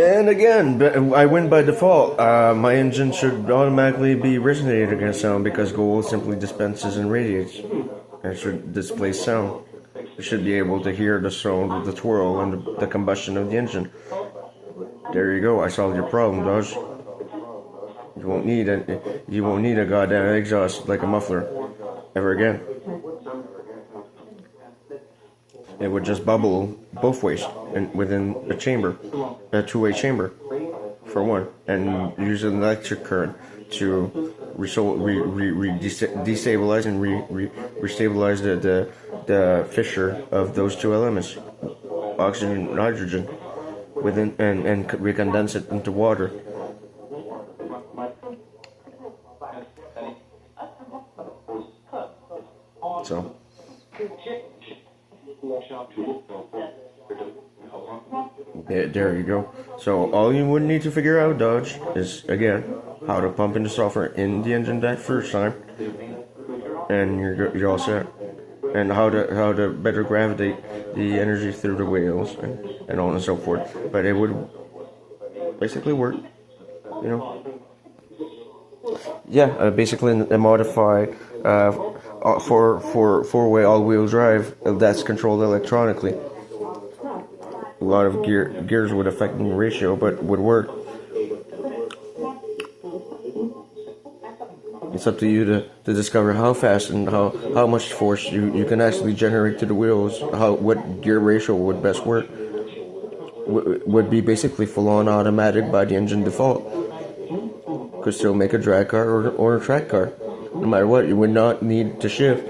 And again, I win by default. My engine should automatically be resonated against sound because gold simply dispenses and radiates. It should display sound. You should be able to hear the sound of the twirl and the combustion of the engine. There you go. I solved your problem, Dodge. You won't need a goddamn exhaust like a muffler ever again. It would just bubble both ways and within a chamber, a two-way chamber, for one, and use an electric current to destabilize and restabilize the fissure of those two elements, oxygen and hydrogen, within and recondense it into water. So. There you go. So all you would need to figure out, Dodge, is again how to pump in the software in the engine that first time, and you're all set. And how to better gravitate the energy through the wheels and on and so forth. But it would basically work, you know. Yeah, basically a modified four-way all-wheel drive that's controlled electronically. A lot of gears would affect the ratio, but would work. It's up to you to discover how fast and how much force you can actually generate to the wheels. What gear ratio would best work. Would be basically full-on automatic by the engine default. Could still make a drag car or a track car. No matter what, you would not need to shift.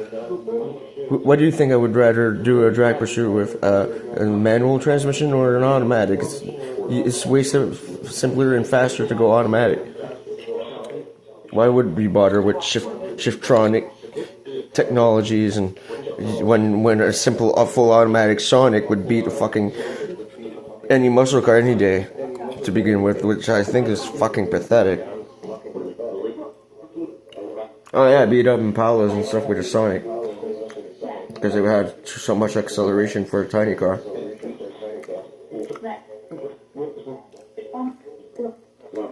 What do you think I would rather do a drag pursuit with? A manual transmission or an automatic? It's way simpler and faster to go automatic. Why would we bother with Shiftronic technologies and when a simple full automatic Sonic would beat a fucking any muscle car any day to begin with, which I think is fucking pathetic. Oh yeah, beat up Impalas and stuff with a Sonic because it had so much acceleration for a tiny car.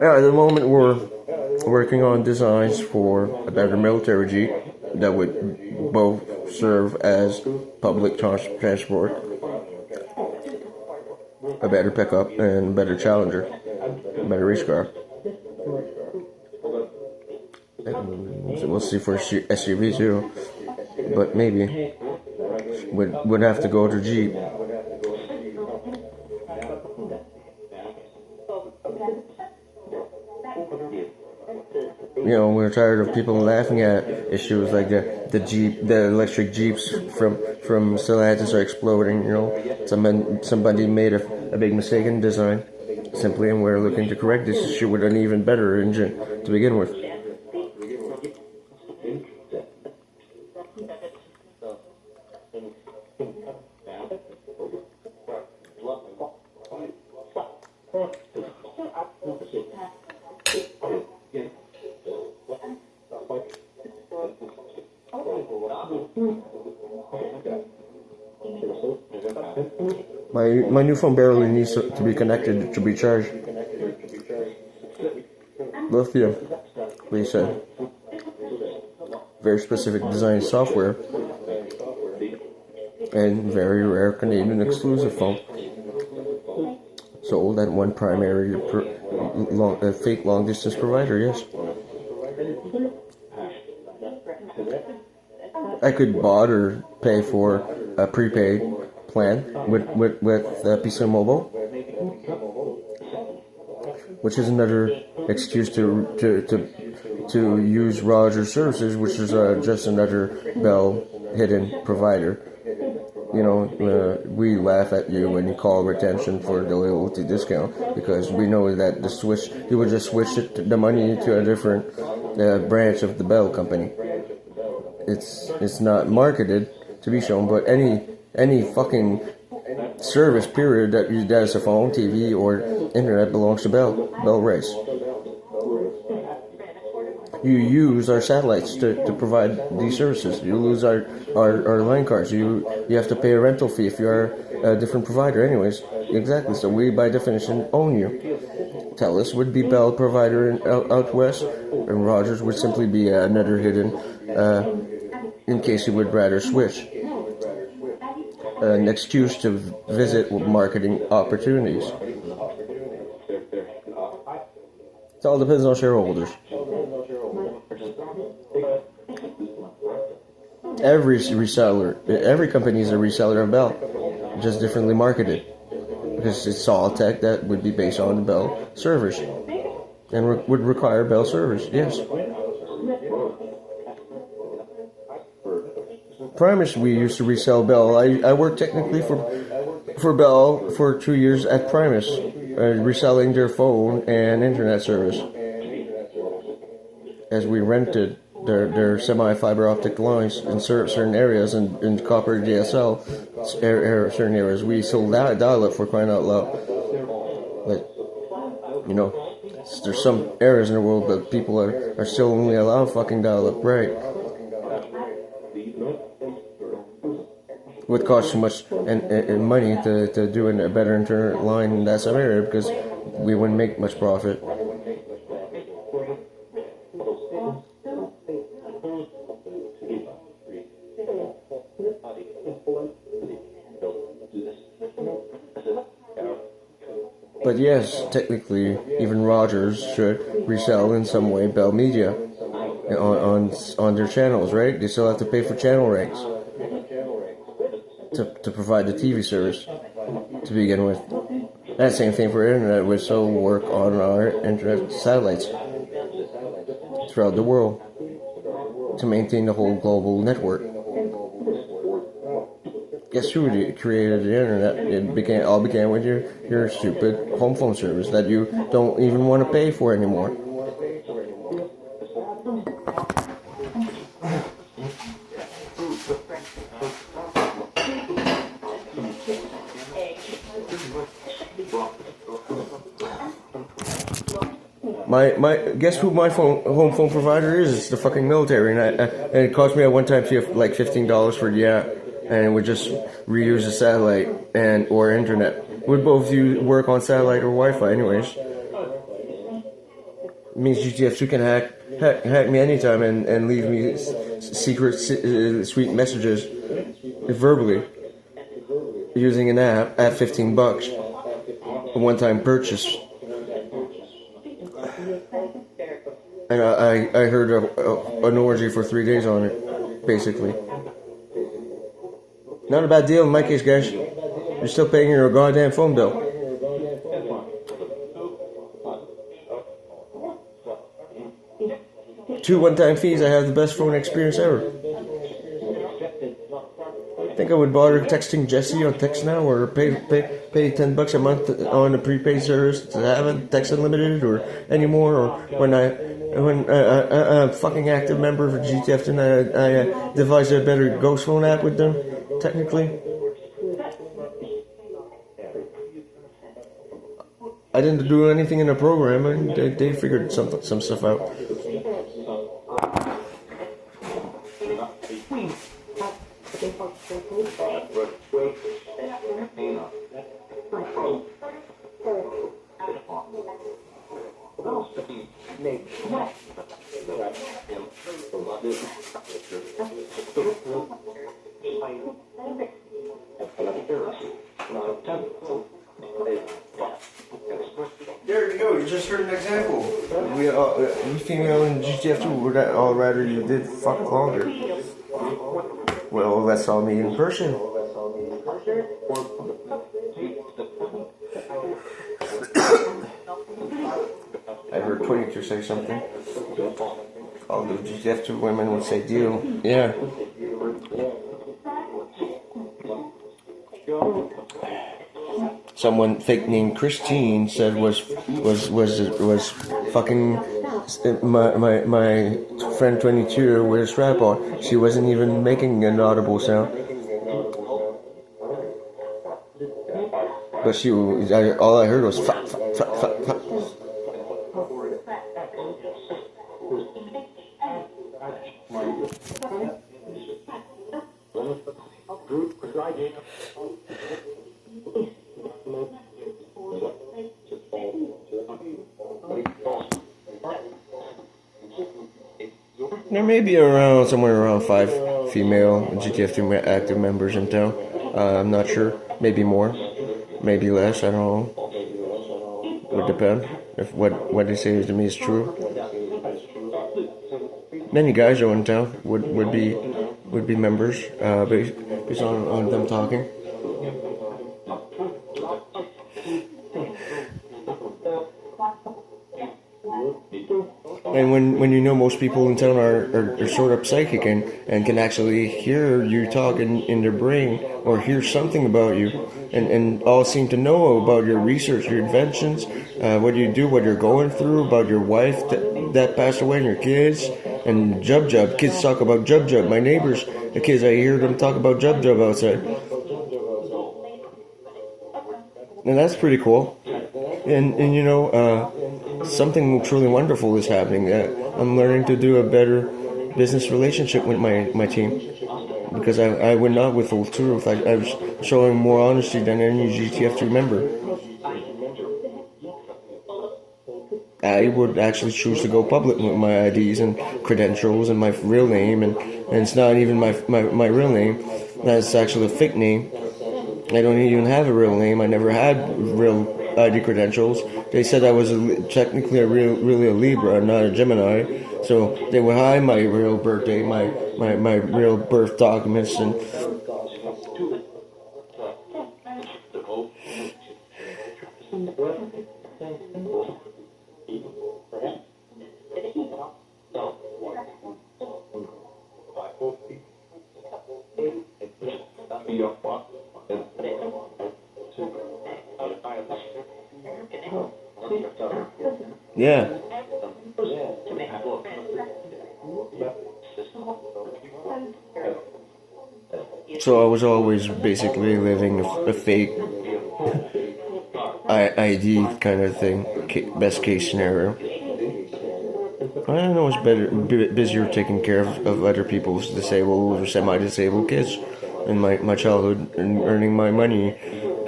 Yeah, at the moment we're working on designs for a better military Jeep that would both serve as public transport, a better pickup, and a better Challenger, a better race car. So we'll see for SUV too, but maybe would have to go to Jeep. You know, we're tired of people laughing at issues like the electric Jeeps from Stellantis are exploding. You know, somebody made a big mistake in design, simply, and we're looking to correct this issue with an even better engine to begin with. My new phone barely needs to be connected to be charged. Lithium, they said. Very specific design software. And very rare Canadian exclusive phone. Sold at one primary fake long distance provider, yes. I could bought or pay for a prepaid plan with PCM Mobile, which is another excuse to use Rogers services, which is just another Bell hidden provider. You know, we laugh at you when you call retention for the loyalty discount because we know that you would just switch the money to a different branch of the Bell company. It's not marketed to be shown, but any fucking service period that is a phone, TV, or internet belongs to Bell Race. You use our satellites to provide these services. You lose our line cards. You have to pay a rental fee if you are a different provider anyways. exactly. So we, by definition, own you. Telus would be Bell provider out west, and Rogers would simply be another hidden, in case you would rather switch. An excuse to visit marketing opportunities. It all depends on shareholders. Every reseller, every company is a reseller of Bell, just differently marketed. Because it's all tech that would be based on Bell servers and would require Bell servers. Yes. Primus, we used to resell Bell. I worked technically for Bell for 2 years at Primus, reselling their phone and internet service, as we rented their semi-fiber optic lines in certain areas, and in copper DSL certain areas. We sold dial-up, for crying out loud. But, you know, there's some areas in the world that people are still only allowed fucking dial-up, right? Would cost too much and money to do a better internet line in that some area, because we wouldn't make much profit. But yes, technically, even Rogers should resell in some way Bell Media on their channels, right? They still have to pay for channel rights to provide the TV service to begin with. That same thing for internet. We still work on our internet satellites throughout the world to maintain the whole global network. Guess who created the internet? It all began with your stupid home phone service that you don't even want to pay for anymore. My guess who my home phone provider is? It's the fucking military, and it cost me at one time like $15 for the app, and it would just reuse the satellite or internet. Would both work on satellite or Wi-Fi, anyways. It means GTF2 can hack me anytime and leave me secret sweet messages verbally using an app at $15, a one-time purchase. And I heard an orgy for 3 days on it, basically. Not a bad deal in my case, guys. You're still paying your goddamn phone bill. Two one-time fees, I have the best phone experience ever. I think I would bother texting Jesse on Text Now, or pay $10 a month on a prepaid service to have it Text Unlimited or anymore, or when a fucking active member of GTF, and I devised a better ghost phone app with them, technically. I didn't do anything in the program, and they figured some stuff out. There you go. You just heard an example. We female in GTF2 would all rather you did fuck longer. Well, let's all meet in person. I heard 22 say something. All the GTF2 women would say deal. Yeah. Someone fake named Christine said was fucking my friend 22 with a strap on. She wasn't even making an audible sound. But all I heard was fuck, fuck, fuck, fuck, fuck. There may be around somewhere around 5 female GTF3 active members in town. I'm not sure. Maybe more, maybe less. I don't know. Would depend if what they say to me is true. Many guys are in town would be members based on them talking. And when you know most people in town are sort of psychic and can actually hear you talk in their brain or hear something about you and all seem to know about your research, your inventions, what you do, what you're going through, about your wife that passed away and your kids, and Jub Jub. Kids talk about Jub Jub. My neighbors, the kids, I hear them talk about Jub Jub outside. And that's pretty cool. And you know, something truly wonderful is happening. I'm learning to do a better business relationship with my team because I would not withhold truth. I was showing more honesty than any GTF3 member. I would actually choose to go public with my IDs and credentials and my real name, and it's not even my real name. That's actually a fake name. I don't even have a real name. I never had real ID credentials. They said I was technically really a Libra, not a Gemini. So they would hide my real birthday, my real birth documents, and yeah. So I was always basically living a fake ID kind of thing, best case scenario. I don't know, it's better, busier taking care of other people's disabled or semi-disabled kids in my childhood and earning my money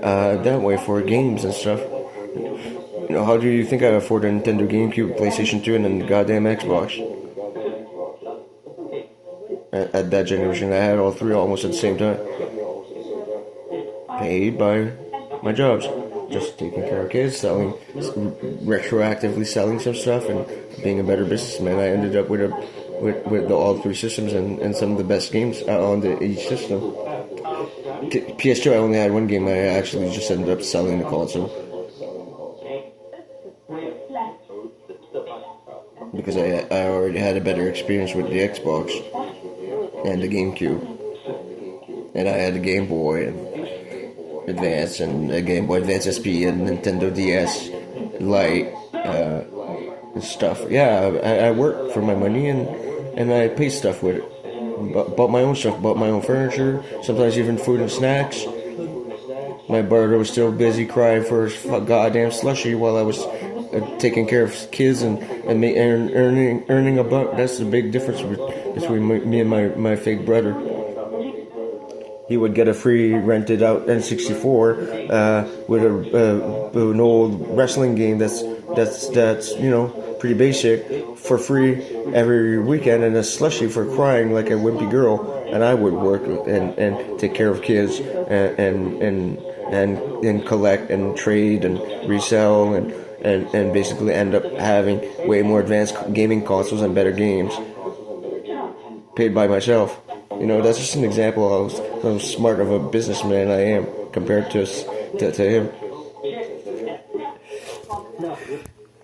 that way for games and stuff. You know, how do you think I afford a Nintendo GameCube, PlayStation 2, and then the goddamn Xbox? At that generation, I had all three almost at the same time. Paid by my jobs. Just taking care of kids, retroactively selling some stuff, and being a better businessman. I ended up with all three systems and some of the best games on each system. PS2, I only had one game. I actually just ended up selling the console because I already had a better experience with the Xbox and the GameCube, and I had the Game Boy and Advance and a Game Boy Advance SP and Nintendo DS Lite and stuff. Yeah, I worked for my money and I paid stuff with it. Bought my own stuff, bought my own furniture, sometimes even food and snacks. My brother was still busy crying for his goddamn slushie while I was taking care of kids and earning a buck. That's the big difference between me and my fake brother. He would get a free rented out N64 with an old wrestling game that's you know pretty basic for free every weekend, and a slushie for crying like a wimpy girl. And I would work and take care of kids and collect and trade and resell and basically end up having way more advanced gaming consoles and better games paid by myself. You know, that's just an example of how smart of a businessman I am compared to him.